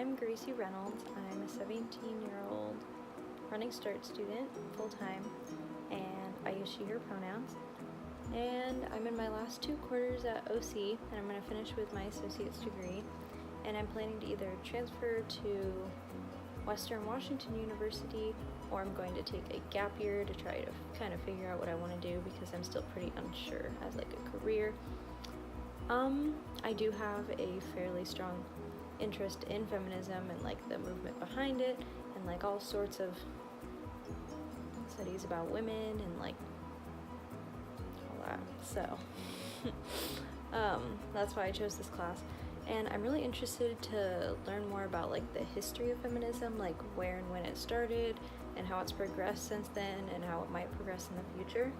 I'm Gracie Reynolds. I'm a 17-year-old Running Start student full-time, and I use she, her pronouns. And I'm in my last 2 quarters at OC, and I'm going to finish with my associate's degree. And I'm planning to either transfer to Western Washington University, or I'm going to take a gap year to try to kind of figure out what I want to do, because I'm still pretty unsure as like a career. I do have a fairly strong interest in feminism and like the movement behind it, and like all sorts of studies about women and like all that. So that's why I chose this class. And I'm really interested to learn more about like the history of feminism, like where and when it started and how it's progressed since then and how it might progress in the future.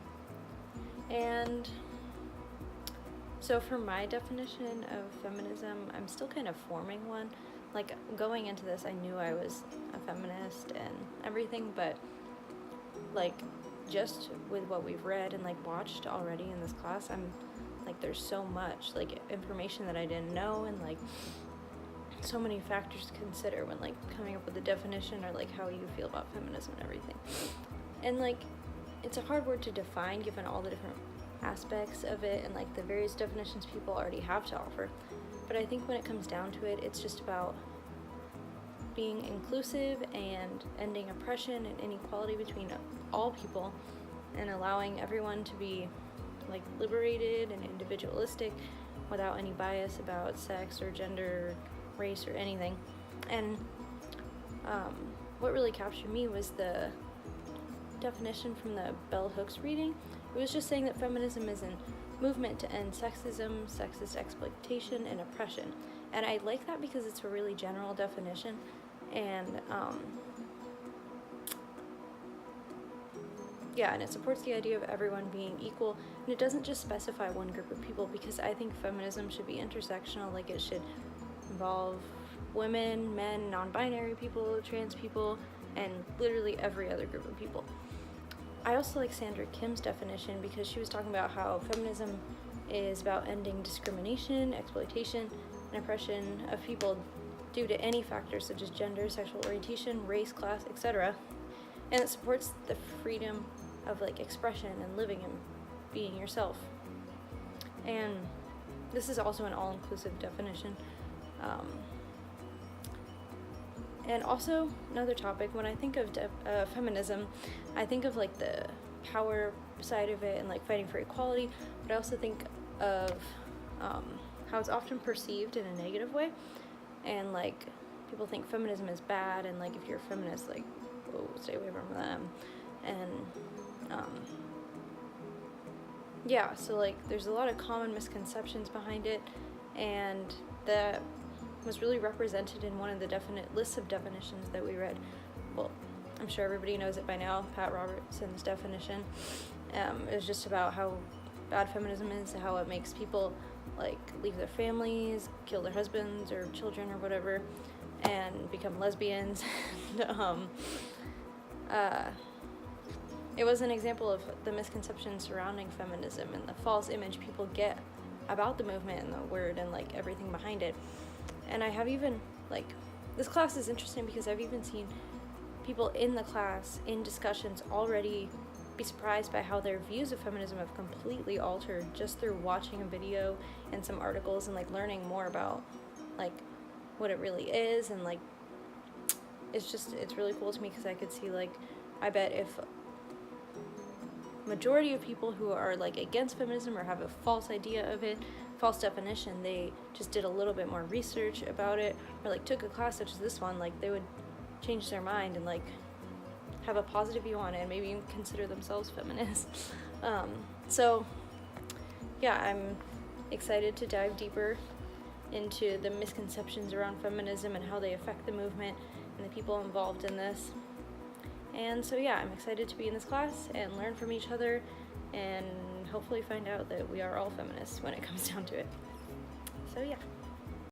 And so for my definition of feminism, I'm still kind of forming one. Like going into this, I knew I was a feminist and everything, but like just with what we've read and like watched already in this class, I'm like, there's so much like information that I didn't know, and like so many factors to consider when like coming up with a definition, or like how you feel about feminism and everything. And like it's a hard word to define given all the different aspects of it and like the various definitions people already have to offer. But I think when it comes down to it, it's just about being inclusive and ending oppression and inequality between all people, and allowing everyone to be like liberated and individualistic without any bias about sex or gender, race, or anything. And what really captured me was the definition from the Bell Hooks reading. It was just saying that feminism is a movement to end sexism, sexist exploitation, and oppression. And I like that because it's a really general definition, and and it supports the idea of everyone being equal, and it doesn't just specify one group of people, because I think feminism should be intersectional. Like it should involve women, men, non-binary people, trans people, and literally every other group of people. I also like Sandra Kim's definition, because she was talking about how feminism is about ending discrimination, exploitation, and oppression of people due to any factors such as gender, sexual orientation, race, class, etc. And it supports the freedom of like expression and living and being yourself. And this is also an all-inclusive definition. And also another topic, when I think of feminism, I think of like the power side of it and like fighting for equality, but I also think of how it's often perceived in a negative way, and like people think feminism is bad, and like if you're a feminist, like, oh, stay away from them. And so like there's a lot of common misconceptions behind it, and that was really represented in one of the lists of definitions that we read. Well, I'm sure everybody knows it by now, Pat Robertson's definition. It was just about how bad feminism is, how it makes people like leave their families, kill their husbands or children or whatever, and become lesbians. It was an example of the misconceptions surrounding feminism and the false image people get about the movement and the word and like everything behind it. And I have even, like, this class is interesting because I've even seen people in the class, in discussions, already be surprised by how their views of feminism have completely altered just through watching a video and some articles and, like, learning more about, like, what it really is. And, like, it's really cool to me because I could see, like, I bet if majority of people who are like against feminism or have a false idea of it, false definition, they just did a little bit more research about it, or like took a class such as this one, like they would change their mind and like have a positive view on it and maybe even consider themselves feminists. So yeah, I'm excited to dive deeper into the misconceptions around feminism and how they affect the movement and the people involved in this. And so yeah, I'm excited to be in this class and learn from each other, and hopefully find out that we are all feminists when it comes down to it. So yeah.